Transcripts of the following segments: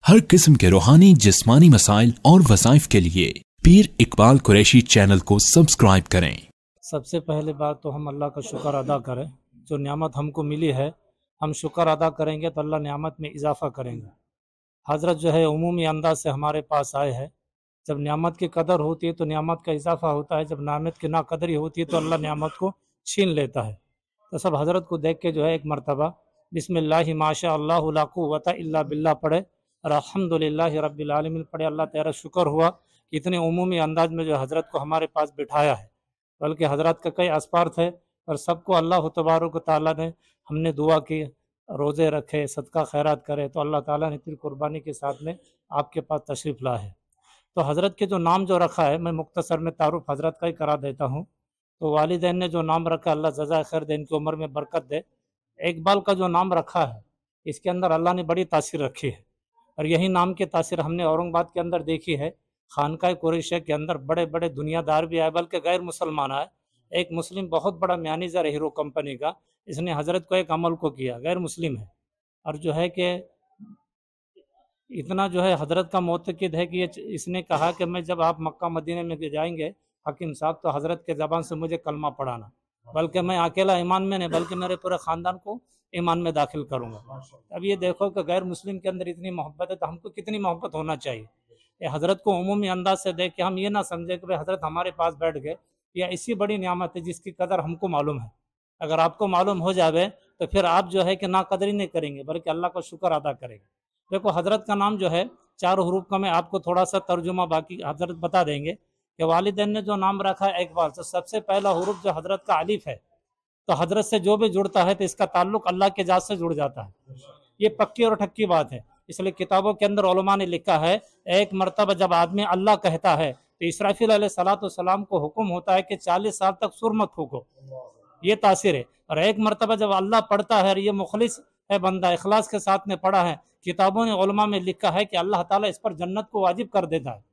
हर किस्म के रूहानी जिस्मानी मसाइल और वज़ाइफ के लिए पीर इकबाल कुरैशी चैनल को सब्सक्राइब करें। सबसे पहले बात तो हम अल्लाह का शुक्र अदा करें, जो नियामत हमको मिली है हम शुक्र अदा करेंगे तो अल्लाह नियामत में इजाफ़ा करेंगे। हज़रत जो है उमूमी अंदाज से हमारे पास आए हैं। जब नियामत की कदर होती है तो नियामत का इजाफ़ा होता है, जब नियामत की नाकदरी होती है तो अल्लाह नियामत को छीन लेता है। तो सब हज़रत को देख के जो है एक मरतबा बिस्मिल्लाहि माशा अल्लाह ला कुव्वता इल्ला बिल्लाह पढ़े और अल्हम्दुलिल्लाहि रब्बिल आलमीन पढ़े। अल्लाह तेरा शुक्र हुआ कि इतने उमूमी अंदाज में जो हज़रत को हमारे पास बिठाया है। बल्कि हज़रत का कई असपार थे और सबको अल्लाह तबारक व तआला ने, हमने दुआ की, रोज़े रखे, सदका खैरात करे तो अल्लाह ताला ने इतनी कुर्बानी के साथ में आपके पास तशरीफ़ ला है। तो हज़रत के जो नाम जो रखा है, मैं मुख्तसर में तारुफ हज़रत का ही करा देता हूँ। तो वालिदैन ने जो नाम रखा, अल्लाह जज़ा खैर दे, इनकी उम्र में बरकत दे। इकबाल का जो नाम रखा है इसके अंदर अल्लाह ने बड़ी तासीर रखी है और यही नाम की तासीर हमने औरंगाबाद के अंदर देखी है। खानकाह कुरैशिया के अंदर बड़े बड़े दुनियादार भी आए, बल्कि गैर मुसलमान आए। एक मुस्लिम बहुत बड़ा मैनेजर है हीरो कंपनी का, इसने हज़रत को एक अमल को किया, गैर मुस्लिम है और जो है कि इतना जो है हज़रत का मोतक़िद है कि इसने कहा कि मैं जब आप मक्का मदीने में जाएंगे हकीम साहब तो हज़रत के ज़बान से मुझे कलमा पढ़ाना, बल्कि मैं अकेला ईमान में नहीं बल्कि मेरे पूरे ख़ानदान को ईमान में दाखिल करूँगा। अब ये देखो कि गैर मुस्लिम के अंदर इतनी मोहब्बत है तो हमको कितनी मोहब्बत होना चाहिए। ये हज़रत को उमूमी अंदाज से देख के हम ये ना समझे कि भाई हज़रत हमारे पास बैठ गए, या इसी बड़ी नियामत है जिसकी कदर हमको मालूम है। अगर आपको मालूम हो जावे तो फिर आप जो है कि ना कदरी नहीं करेंगे बल्कि अल्लाह का शुक्र अदा करेंगे। देखो हज़रत का नाम जो है 4 हरूफ का, मैं आपको थोड़ा सा तर्जुमा बाकी हज़रत बता देंगे कि वालिदैन ने जो नाम रखा है इकबाल, तो सबसे पहला हरूफ जो हज़रत का अलिफ है, तो हज़रत से जो भी जुड़ता है तो इसका ताल्लुक अल्लाह के ज़ात से जुड़ जाता है। ये पक्की और ठक्की बात है। इसलिए किताबों के अंदर उलमा ने लिखा है, एक मरतबा जब आदमी अल्लाह कहता है तो इसराफील अलैहिस्सलाम को हुक्म होता है कि 40 साल तक सुर मत फूको। ये तासीर है। और एक मरतबा जब अल्लाह पढ़ता है और ये मुखलिस है बंदा, इखलास के साथ में पढ़ा है, किताबों ने उलमा में लिखा है कि अल्लाह ताला इस पर जन्नत को वाजिब कर देता है।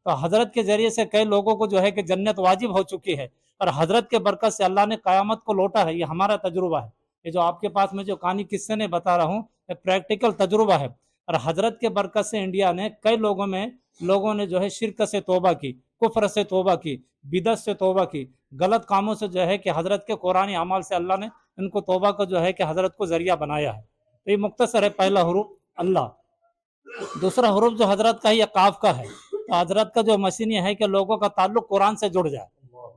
तो हज़रत के जरिए से कई लोगों को जो है कि जन्नत वाजिब हो चुकी है और हज़रत के बरकत से अल्लाह ने क़यामत को लौटा है। ये हमारा तजुर्बा है। ये जो आपके पास में जो कहानी किस्से ने बता रहा हूँ, ये प्रैक्टिकल तजुर्बा है। और हज़रत के बरकत से इंडिया ने कई लोगों ने जो है शिरक से तौबा की, कुफ्र से तौबा की, बिदअत से तौबा की, गलत कामों से जो है कि हज़रत के कुरानी अमाल से अल्लाह ने इनको तौबा को जो है कि हज़रत को जरिया बनाया है। तो ये मुख्तसर है पहला हरूफ अल्लाह। दूसरा हरूफ जो हज़रत का है, यह काफ का है। तो हज़रत का जो मशीन है कि लोगों का ताल्लुक कुरान से जुड़ जाए।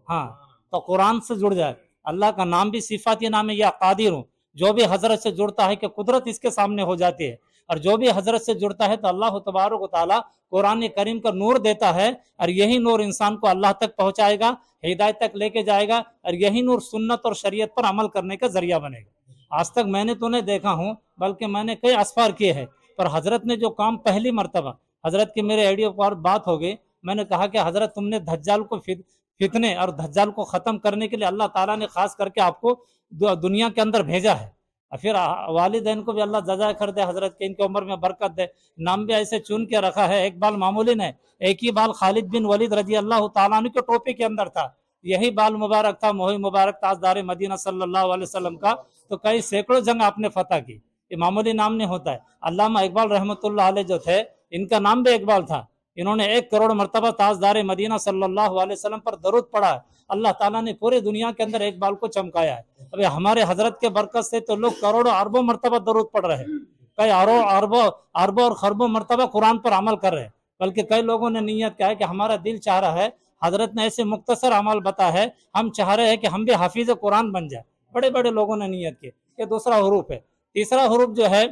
हाँ, तो कुरान से जुड़ जाए। अल्लाह का नाम भी सिफाती नाम है, या कादिर हूँ। जो भी हज़रत से जुड़ता है कि कुदरत इसके सामने हो जाती है, और जो भी हज़रत से जुड़ता है तो अल्लाह तबारक व तआला कुरान करीम का नूर देता है और यही नूर इंसान को अल्लाह तक पहुँचाएगा, हिदायत तक लेके जाएगा और यही नूर सुन्नत और शरीयत पर अमल करने का जरिया बनेगा। आज तक मैंने तो नहीं देखा हूँ, बल्कि मैंने कई असफार किए हैं, पर हज़रत ने जो काम पहली मरतबा हज़रत की मेरे आइडियो पर बात हो गई, मैंने कहा कि हज़रत तुमने दज्जाल को फितने और दज्जाल को ख़त्म करने के लिए अल्लाह ताला ने ख़ास करके आपको दुनिया के अंदर भेजा है। और फिर वालिदैन को भी अल्लाह जज़ा कर दे, हज़रत के इनकी उम्र में बरकत दे। नाम भी ऐसे चुन के रखा है। एक बाल मामूली नहीं, एक ही बाल खालिद बिन वलीद रजी अल्लाह ताला अन्हु के टोपी के अंदर था। यही बाल मुबारक था मोही मुबारक ताजदार मदीना सल्लल्लाहु अलैहि वसल्लम का। तो कई सैकड़ों जंग आपने फतह की। ये मामूली नाम नहीं होता है। अल्लामा इकबाल रहमतुल्लाह अलैह जो थे, इनका नाम भी इकबाल था। इन्होंने 1 करोड़ मरतबा ताजदार मदीना सल्लल्लाहु अलैहि वसल्लम पर दरूद पढ़ा है। अल्लाह ताला ने पूरे दुनिया के अंदर इकबाल को चमकाया है। अभी हमारे हजरत के बरकत से तो लोग करोड़ों अरबों मरतबा दरूद पढ़ रहे हैं, कई अरबों और खरबों मरतबा कुरान पर अमल कर रहे हैं। बल्कि कई लोगों ने नीयत किया है कि हमारा दिल चाह रहा है, हजरत ने ऐसे मुख्तसर अमल बता है, हम चाह रहे हैं कि हम भी हाफिज कुरान बन जाए। बड़े बड़े लोगों ने नीयत की। ये दूसरा हरूफ है। तीसरा हरूफ जो है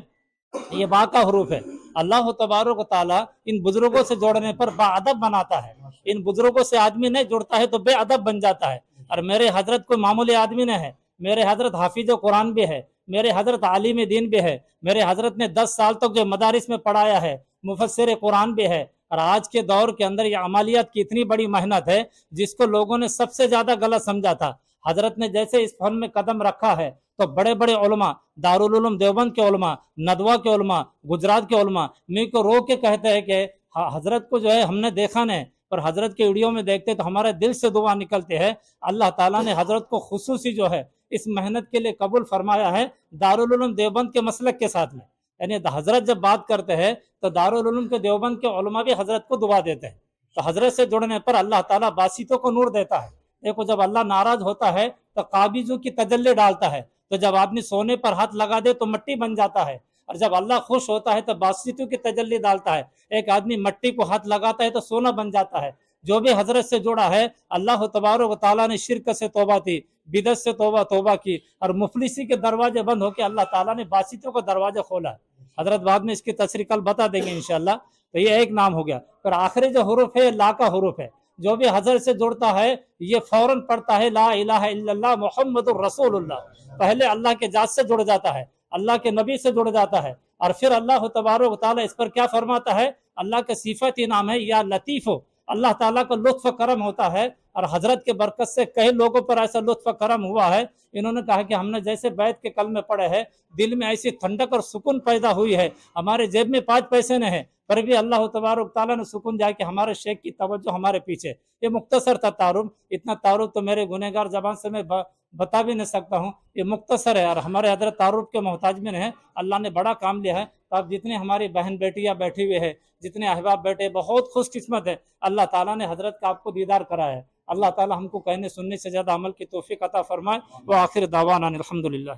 ये बा का हरूफ है। अल्लाह तबारक व तआला इन बुजुर्गों से जोड़ने पर बाअदब बनाता है। इन बुजुर्गों से आदमी नहीं जुड़ता है तो बेअदब बन जाता है। और मेरे हजरत कोई मामूली आदमी नहीं है। मेरे हजरत हाफिज कुरान भी है, मेरे हजरत आलिम दीन भी है। मेरे हजरत ने 10 साल तक जो मदारिस में पढ़ाया है, मुफस्सिर कुरान भी है। और आज के दौर के अंदर ये अमालियात की इतनी बड़ी मेहनत है जिसको लोगों ने सबसे ज्यादा गलत समझा था। हजरत ने जैसे इस फन में कदम रखा है तो बड़े बड़े उलमा, दारुल उलूम देवबंद के उलमा, नदवा के उलमा, गुजरात के उलमा मी को रो के कहते हैं कि हजरत को जो है हमने देखा नहीं, पर हजरत के वीडियो में देखते तो हमारे दिल से दुआ निकलते हैं। अल्लाह ताला ने हजरत को खुसूसी जो है इस मेहनत के लिए कबूल फरमाया है दारुल उलूम देवबंद के मसलक के साथ में। यानी हजरत जब बात करते हैं तो दारुल उलूम के देवबंद के उलमा भी हजरत को दुआ देते हैं। तो हजरत से जुड़ने पर अल्लाह ताला बासितों को नूर देता है। देखो जब अल्लाह नाराज होता है तो काबिजों की तजल्ली डालता है, तो जब आदमी सोने पर हाथ लगा दे तो मिट्टी बन जाता है, और जब अल्लाह खुश होता है तो बासितों की तजल्ली डालता है। एक आदमी मिट्टी को हाथ लगाता है तो सोना बन जाता है। जो भी हजरत से जुड़ा है, अल्लाह तबारक व तआला ने शिरक से तौबा की, बिदत से तौबा की, और मुफलिसी के दरवाजे बंद होकर अल्लाह ताला ने बासितों का दरवाजा खोला। हजरत बाद में इसकी तशरीह कल बता देंगे इंशाल्लाह। तो ये एक नाम हो गया। फिर आखिरी जो हुरूफ है ला का हुरूफ है। जो भी हजरत से जुड़ता है ये फौरन पढ़ता है ला इलाहा इल्लल्लाह मुहम्मदुर रसूलुल्लाह। पहले अल्लाह के जात से जुड़ जाता है, अल्लाह के नबी से जुड़ जाता है, और फिर अल्लाह तबारक व तआला इस पर क्या फरमाता है, अल्लाह का सिफत ही नाम है या लतीफ हो। अल्लाह ताला का लुत्फ करम होता है, और हजरत के बरकत से कई लोगों पर ऐसा लुत्फ करम हुआ है। इन्होंने कहा कि हमने जैसे बैत के कलमे पढ़े हैं, दिल में ऐसी ठंडक और सुकून पैदा हुई है, हमारे जेब में 5 पैसे नहीं है पर भी अल्लाह तबारक ताला ने सुकून जाए कि हमारे शेख की तवज्जो हमारे पीछे। ये मुख्तसर था तारुफ, इतना तारुफ तो मेरे गुनहगार जबान से मैं बता भी नहीं सकता हूँ। ये मुख्तसर है, और हमारे हजरत तारुफ के मोहताज में है। अल्लाह ने बड़ा काम लिया है। तो आप जितने हमारी बहन बेटियां बैठी हुए है, जितने अहबाब बैठे, बहुत खुशकिस्मत है। अल्लाह ताला ने हजरत का आपको दीदार कराया है। अल्लाह ताला हमको कहने सुनने से ज्यादा अमल की तौफीक अता फरमाए। व आखिर दावाना अल्हम्दुलिल्लाह।